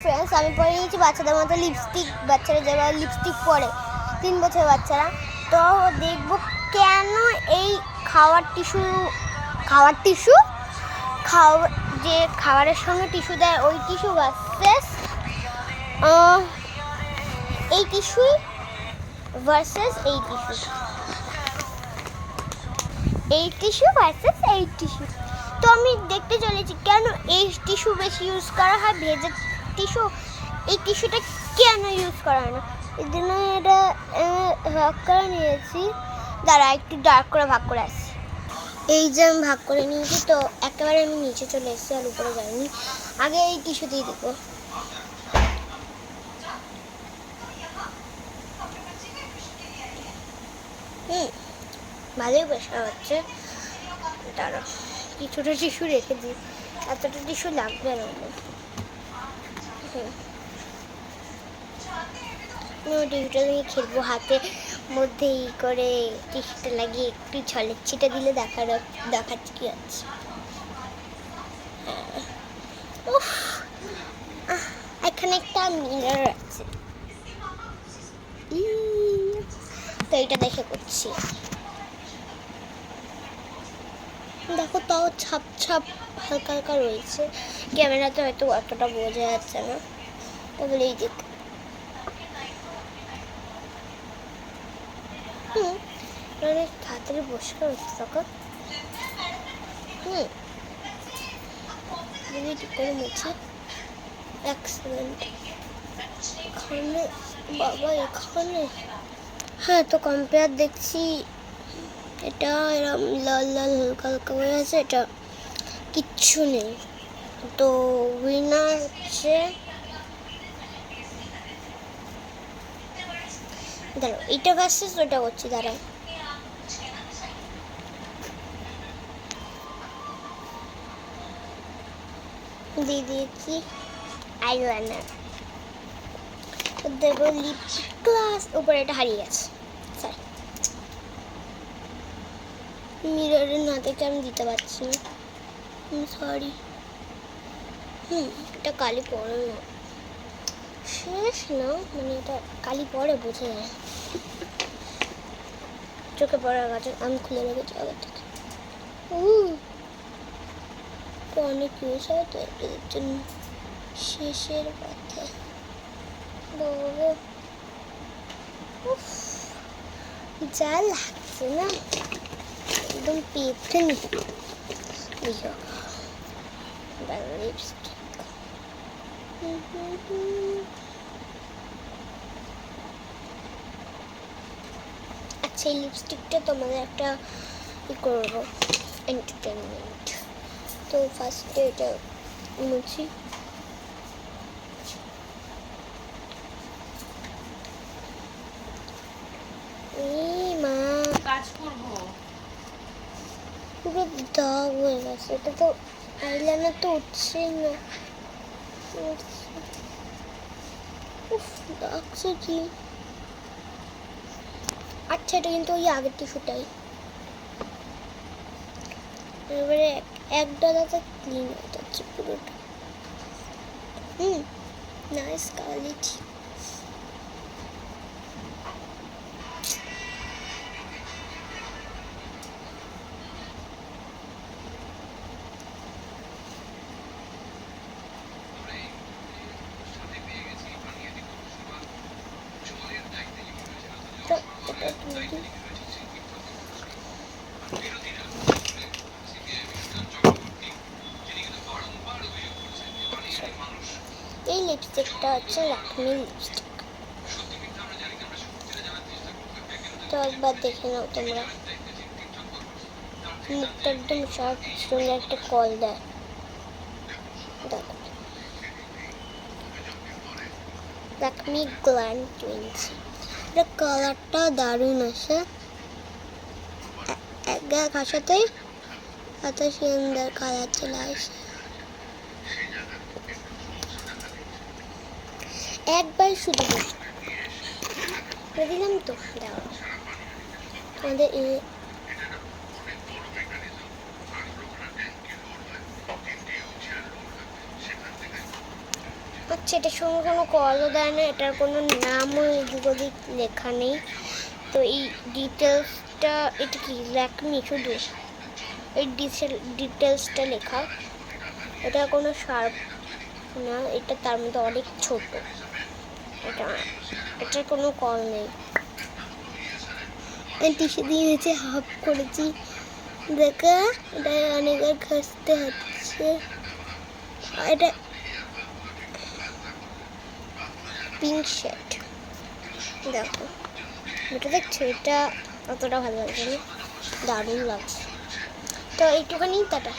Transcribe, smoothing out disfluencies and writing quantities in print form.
Friends, আমি পরে নিয়েছি বাচ্চাদের মতো লিপস্টিক। বাচ্চারা যারা লিপস্টিক পরে 3 বছরের বাচ্চারা, তো দেখবো কেন এই খাওয়ার টিস্যু যে খাবারের সঙ্গে টিস্যু দেয় ওই টিস্যু ভার্সেস এই টিস্যু ভার্সেস এই টিস্যু। তো আমি দেখতে চলেছি কেন এই টিস্যু বেশি ইউজ করা হয়, ভেজের টিস্যু। এই টিস্যুটা কেন ইউজ করা হয় না, এই জন্য এটা ভাগ করে নিয়েছি। দাঁড়া, একটু ডার্ক করে ভাগ করে আসছি। এই যে আমি ভাগ করে নিয়েছি, তো একেবারে আমি নিচে চলে এসেছি, আর উপরে যাইনি। আগে এই টিস্যু দিয়ে দেবো। ভালোই পরিষ্কার হচ্ছে। দাঁড়া, কিছুটা টিস্যু রেখে দিই, এতটা টিস্যু লাগবে না। টিস্যুটা নিয়ে খেলবো, হাতের মধ্যে করে টিস্যুটা লাগিয়ে একটু ছলের ছিটা দিলে দেখাচ্ছে কি আছে। এখানে একটা মিরর আছে, তো এটা দেখে করছি। দেখো, তাও ছাপ ছাপ হালকা হালকা রয়েছে। ক্যামেরাতে হয়তো অতটা বোঝা যাচ্ছে না, তাহলে এই দেখ। অনেক তাড়াতাড়ি বসে হচ্ছে তখন। ঠিক করে মুছি। এক সেকেন্ড। এখানে বাবা, এখানে হ্যাঁ, তো কম্পেয়ার দেখছি। এটা এরম লাল লাল হালকা হালকা হয়ে আছে, এটা কিচ্ছু নেই। তো উইনার হচ্ছে, দাঁড়াও, এটা ভার্সেস ওটা করছি। দাঁড়াও, দিয়ে দিয়েছি আইলাইনার। দেখো লিপ গ্লাস উপরে এটা হারিয়ে গেছে। সরি, মিররে না দেখে আমি দিতে পারছি না, সরি। এটা কালি পড়ে না, শেষ না, মানে এটা কালি পড়ে বোঝা যায়। চোখে পড়ার কাছে আমি খুলে রেখেছি আগে থেকে। তো অনেক ইউজ হয়, তো এটার জন্য শেষের পথে। বাবা, যা লাগছে না, একদম পেতে নি। লিপস্টিক, আচ্ছা, এই লিপস্টিকটা তোমাদের একটা করবো এন্টারটেনমেন্ট। তো ফার্স্টে এটা মুছি। মা, কাজ করবো, পুরো দাগ হয়ে গেছে। এটা তো আইলাইনার তো উঠছেই না। দাগছে কি? আচ্ছা, এটা কিন্তু ওই আগের টিস্যুটাই। এবারে এক ডালাতে ক্লিন হয়ে যাচ্ছে পুরোটা। Nice quality. এই লিপস্টিকটা হচ্ছে লাকমি লিপস্টিক, তো একবার দেখে নাও তোমরা। মুখটা একদম শর্ট, সুন্দর একটা কল দেয়। দেখো, লাকমি গ্ল্যান্ড টুইন্স। এটা কালারটা দারুণ আসে, এক গায়ে ঘাসাতেই এত সুন্দর কালার চলে আসে। একবার শুধু দিলাম তো, দাও তোমাদের। আচ্ছা, এটার সঙ্গে কোনো কলও দেয় না, এটার কোনো নামও এদিক ওদিক লেখা নেই। তো এই ডিটেলসটা, এটা কি ল্যাকমি শুধু এই ডিটেলসটা লেখা, এটা কোনো শার্প না, এটা তার মধ্যে অনেক ছোট, এটার কোনো কল নেই। টিস্যু দিয়ে হচ্ছে হাফ করেছি, দেখা এটা অনেকের ঘষতে হচ্ছে। এটা পিঙ্ক শেড, দেখো এটা দেখছো, এটা অতটা ভালো লাগছে না, দারুণ লাগছে। তো এইটুখানি, টাটা।